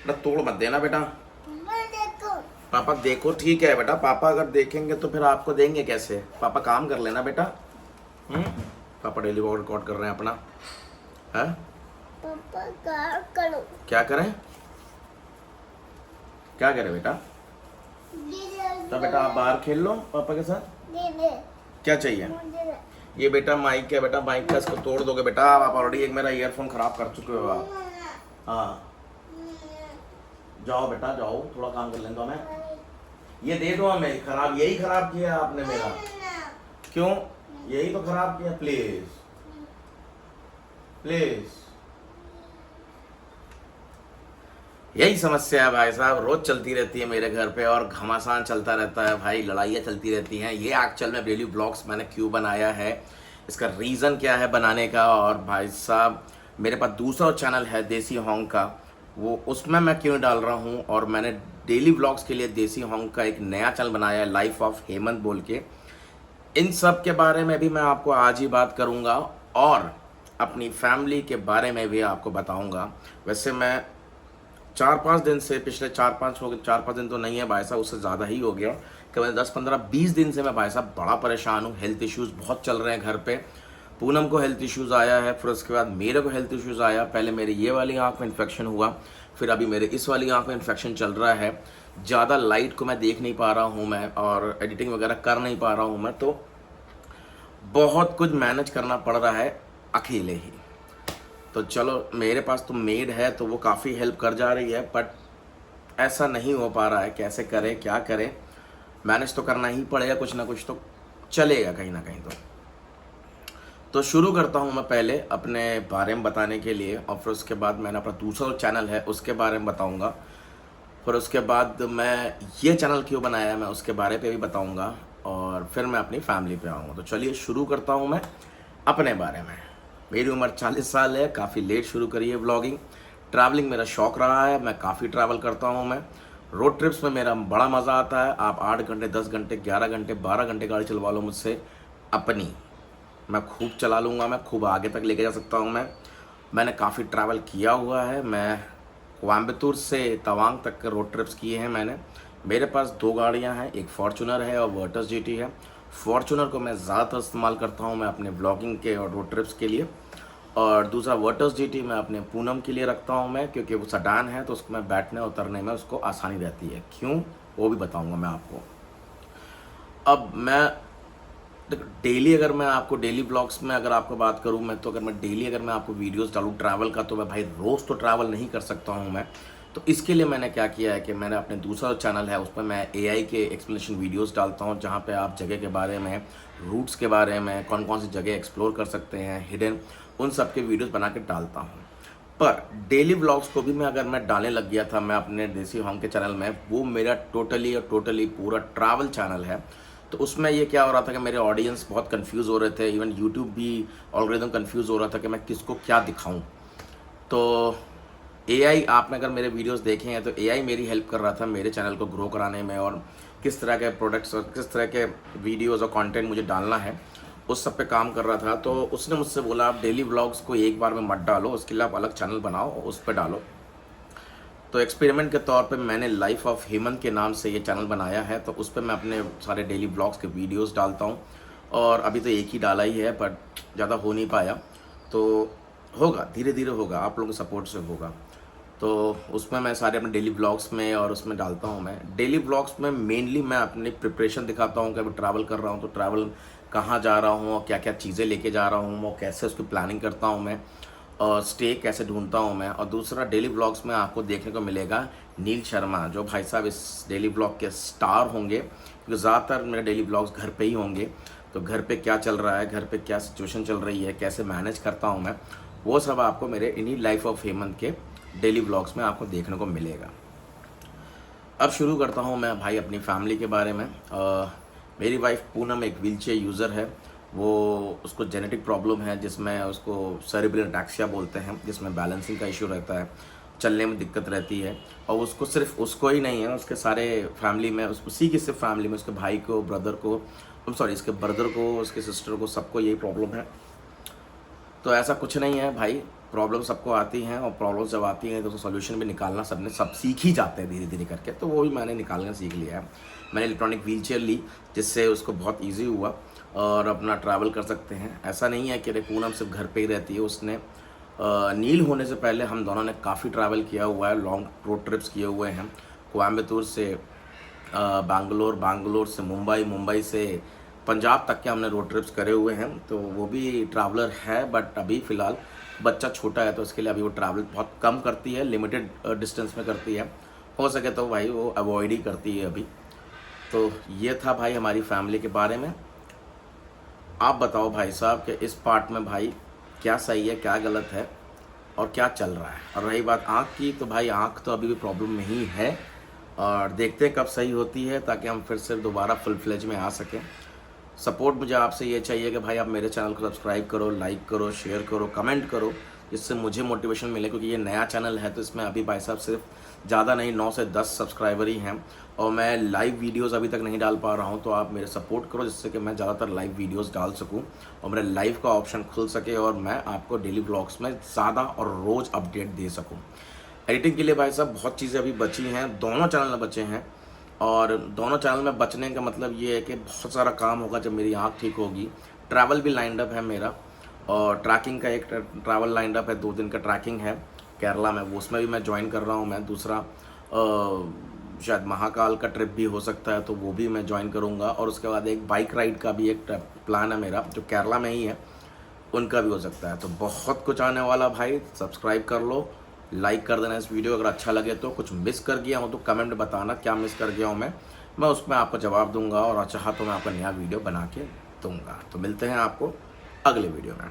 बेटा तोड़ मत देना बेटा। मैं देखो। पापा देखो ठीक है बेटा, पापा अगर देखेंगे तो फिर आपको देंगे कैसे? पापा काम कर लेना बेटा। हम्म। पापा डेली वर्क रिकॉर्ड कर रहे हैं अपना है। पापा क्या करो? क्या करें? क्या करें बेटा? तो बेटा आप बाहर खेल लो पापा के साथ। दे दे क्या चाहिए? मुझे। ये बेटा माइक है बेटा, माइक का इसको तोड़ दोगे बेटा आप ऑलरेडी एक मेरा ईयरफोन खराब कर चुके हो आप। हाँ जाओ बेटा जाओ, थोड़ा काम कर लें तो हमें। ये दे दो हमें, खराब यही खराब किया आपने मेरा। क्यों? यही तो खराब किया, प्लीज प्लीज। यही समस्या है भाई साहब, रोज चलती रहती है मेरे घर पे और घमासान चलता रहता है भाई, लड़ाइयाँ चलती रहती हैं। ये एक्चुअल में डेली ब्लॉग्स मैंने क्यों बनाया है, इसका रीज़न क्या है बनाने का। और भाई साहब मेरे पास दूसरा चैनल है देसी होंग का, वो उसमें मैं क्यों डाल रहा हूँ। और मैंने डेली ब्लॉग्स के लिए देसी होंग का एक नया चैनल बनाया है, लाइफ ऑफ हेमंत बोल के। इन सब के बारे में भी मैं आपको आज ही बात करूँगा और अपनी फैमिली के बारे में भी आपको बताऊँगा। वैसे मैं 4-5 दिन से, पिछले 4-5 दिन तो नहीं है भाई साहब, उससे ज़्यादा ही हो गया कि मैं 10-15-20 दिन से मैं भाई साहब बड़ा परेशान हूँ। हेल्थ इश्यूज़ बहुत चल रहे हैं घर पे। पूनम को हेल्थ इश्यूज़ आया है, फिर उसके बाद मेरे को हेल्थ इश्यूज़ आया। पहले मेरी ये वाली आँख में इन्फेक्शन हुआ, फिर अभी मेरे इस वाली आँख में इन्फेक्शन चल रहा है। ज़्यादा लाइट को मैं देख नहीं पा रहा हूँ मैं, और एडिटिंग वगैरह कर नहीं पा रहा हूँ मैं, तो बहुत कुछ मैनेज करना पड़ रहा है अकेले ही। तो चलो मेरे पास तो मेड है तो वो काफ़ी हेल्प कर जा रही है, बट ऐसा नहीं हो पा रहा है। कैसे करें क्या करें, मैनेज तो करना ही पड़ेगा, कुछ ना कुछ तो चलेगा कहीं ना कहीं। तो शुरू करता हूँ मैं पहले अपने बारे में बताने के लिए, और फिर उसके बाद मैंने अपना दूसरा चैनल है उसके बारे में बताऊँगा। फिर उसके बाद मैं ये चैनल क्यों बनाया है मैं उसके बारे पे भी बताऊँगा, और फिर मैं अपनी फैमिली पे आऊँगा। तो चलिए शुरू करता हूँ मैं अपने बारे में। मेरी उम्र 40 साल है, काफ़ी लेट शुरू करी है व्लॉगिंग। ट्रैवलिंग मेरा शौक़ रहा है, मैं काफ़ी ट्रैवल करता हूँ मैं। रोड ट्रिप्स में मेरा बड़ा मज़ा आता है। आप 8 घंटे 10 घंटे 11 घंटे 12 घंटे गाड़ी चलवा लो मुझसे अपनी, मैं खूब चला लूँगा, मैं खूब आगे तक लेके जा सकता हूँ। मैंने काफ़ी ट्रैवल किया हुआ है। मैं कोयम्बतूर से तवांग तक के रोड ट्रिप्स किए हैं मैंने। मेरे पास 2 गाड़ियाँ हैं, एक फॉर्चूनर है और वर्टस जीटी है। फॉर्चूनर को मैं ज़्यादातर इस्तेमाल करता हूँ मैं अपने ब्लॉगिंग के और रोड ट्रिप्स के लिए, और दूसरा वर्टस जीटी मैं अपने पूनम के लिए रखता हूँ मैं, क्योंकि वो सडान है तो उसको मैं बैठने उतरने में उसको आसानी रहती है। क्यों वो भी बताऊँगा मैं आपको। अब मैं डेली, अगर मैं आपको डेली ब्लॉग्स में अगर आपको बात करूं मैं, तो अगर मैं डेली अगर मैं आपको वीडियोस डालूं ट्रैवल का, तो मैं भाई रोज़ तो ट्रैवल नहीं कर सकता हूं मैं। तो इसके लिए मैंने क्या किया है कि मैंने अपने दूसरा चैनल है उस पर मैं एआई के एक्सप्लेनेशन वीडियोस डालता हूं, जहां पे आप जगह के बारे में, रूट्स के बारे में, कौन कौन सी जगह एक्सप्लोर कर सकते हैं हिडन, उन सब के वीडियोज़ बना के डालता हूँ। पर डेली व्लॉग्स को भी मैं अगर मैं डालने लग गया था मैं अपने देसी होंग के चैनल में, वो मेरा टोटली पूरा ट्रैवल चैनल है। तो उसमें ये क्या हो रहा था कि मेरे ऑडियंस बहुत कंफ्यूज हो रहे थे, इवन यूट्यूब भी ऑलरेडी कंफ्यूज हो रहा था कि मैं किसको क्या दिखाऊं। तो एआई, आपने अगर मेरे वीडियोस देखे हैं तो एआई मेरी हेल्प कर रहा था मेरे चैनल को ग्रो कराने में, और किस तरह के प्रोडक्ट्स और किस तरह के वीडियोस और कंटेंट मुझे डालना है उस सब पे काम कर रहा था। तो उसने मुझसे बोला आप डेली व्लॉग्स को एक बार में मत डालो, उसके लिए आप अलग चैनल बनाओ और उस पर डालो। तो एक्सपेरिमेंट के तौर पे मैंने लाइफ ऑफ हेमंत के नाम से ये चैनल बनाया है। तो उस पर मैं अपने सारे डेली ब्लॉग्स के वीडियोस डालता हूँ, और अभी तो एक ही डाला ही है, बट ज़्यादा हो नहीं पाया। तो होगा, धीरे धीरे होगा, आप लोगों के सपोर्ट से होगा। तो उसमें मैं सारे अपने डेली ब्लॉग्स में और उसमें डालता हूँ। मैं डेली ब्लॉग्स में मेनली मैं अपनी प्रिपरेशन दिखाता हूँ कि अभी ट्रैवल कर रहा हूँ तो ट्रैवल कहाँ जा रहा हूँ और क्या क्या चीज़ें लेके जा रहा हूँ, और कैसे उसकी प्लानिंग करता हूँ मैं, और स्टे कैसे ढूंढता हूँ मैं। और दूसरा डेली ब्लॉग्स में आपको देखने को मिलेगा नील शर्मा, जो भाई साहब इस डेली ब्लॉग के स्टार होंगे, क्योंकि ज़्यादातर मेरे डेली ब्लॉग्स घर पे ही होंगे। तो घर पे क्या चल रहा है, घर पे क्या सिचुएशन चल रही है, कैसे मैनेज करता हूँ मैं, वो सब आपको मेरे इन्हीं लाइफ ऑफ हेमंत के डेली ब्लॉग्स में आपको देखने को मिलेगा। अब शुरू करता हूँ मैं भाई अपनी फैमिली के बारे में। मेरी वाइफ पूनम एक व्हीलचेयर यूज़र है। वो, उसको जेनेटिक प्रॉब्लम है जिसमें उसको सेरेब्रल अटैक्सिया बोलते हैं, जिसमें बैलेंसिंग का इशू रहता है, चलने में दिक्कत रहती है। और उसको, सिर्फ उसको ही नहीं है, उसके सारे फैमिली में, उसी की सिर्फ फैमिली में, उसके भाई को, ब्रदर को, इसके ब्रदर को, उसके सिस्टर को, सबको यही प्रॉब्लम है। तो ऐसा कुछ नहीं है भाई, प्रॉब्लम सबको आती हैं और प्रॉब्लम जब आती हैं तो उसका सोल्यूशन भी निकालना सब सीख ही जाते हैं धीरे धीरे करके, तो वो भी मैंने निकालना सीख लिया है। मैंने इलेक्ट्रॉनिक व्हील चेयर ली जिससे उसको बहुत ईजी हुआ और अपना ट्रैवल कर सकते हैं। ऐसा नहीं है कि पूनम सिर्फ घर पे ही रहती है, उसने नील होने से पहले हम दोनों ने काफ़ी ट्रैवल किया हुआ है, लॉन्ग रोड ट्रिप्स किए हुए हैं, कोयम्बतूर से बैंगलोर, बैंगलोर से मुंबई, मुंबई से पंजाब तक के हमने रोड ट्रिप्स करे हुए हैं। तो वो भी ट्रैवलर है, बट अभी फ़िलहाल बच्चा छोटा है तो इसके लिए अभी वो ट्रैवल बहुत कम करती है, लिमिटेड डिस्टेंस में करती है, हो सके तो भाई वो अवॉइड ही करती है अभी। तो ये था भाई हमारी फैमिली के बारे में। आप बताओ भाई साहब कि इस पार्ट में भाई क्या सही है, क्या गलत है और क्या चल रहा है। और रही बात आँख की, तो भाई आँख तो अभी भी प्रॉब्लम में ही है और देखते हैं कब सही होती है ताकि हम फिर से दोबारा फुल फ्लेज में आ सकें। सपोर्ट मुझे आपसे ये चाहिए कि भाई आप मेरे चैनल को सब्सक्राइब करो, लाइक करो, शेयर करो, कमेंट करो, जिससे मुझे मोटिवेशन मिले, क्योंकि ये नया चैनल है तो इसमें अभी भाई साहब सिर्फ ज़्यादा नहीं 9 से 10 सब्सक्राइबर ही हैं और मैं लाइव वीडियोस अभी तक नहीं डाल पा रहा हूँ। तो आप मेरे सपोर्ट करो जिससे कि मैं ज़्यादातर लाइव वीडियोस डाल सकूँ और मेरे लाइव का ऑप्शन खुल सके और मैं आपको डेली ब्लॉग्स में ज़्यादा और रोज़ अपडेट दे सकूँ। एडिटिंग के लिए भाई साहब बहुत चीज़ें अभी बची हैं, दोनों चैनल में बचे हैं और दोनों चैनल में बचने का मतलब ये है कि बहुत सारा काम होगा जब मेरी आँख ठीक होगी। ट्रैवल भी लाइंड अप है मेरा और ट्रैकिंग का एक ट्रैवल लाइंड अप है, 2 दिन का ट्रैकिंग है केरला में, वो उसमें भी मैं ज्वाइन कर रहा हूँ। मैं दूसरा शायद महाकाल का ट्रिप भी हो सकता है तो वो भी मैं ज्वाइन करूँगा और उसके बाद एक बाइक राइड का भी एक प्लान है मेरा जो केरला में ही है, उनका भी हो सकता है। तो बहुत कुछ आने वाला भाई, सब्सक्राइब कर लो, लाइक कर देना इस वीडियो। अगर अच्छा लगे तो, कुछ मिस कर गया हूँ तो कमेंट बताना क्या मिस कर गया हूँ मैं उसमें आपको जवाब दूंगा और चाहा तो मैं आपको नया वीडियो बना के दूंगा। तो मिलते हैं आपको अगले वीडियो में।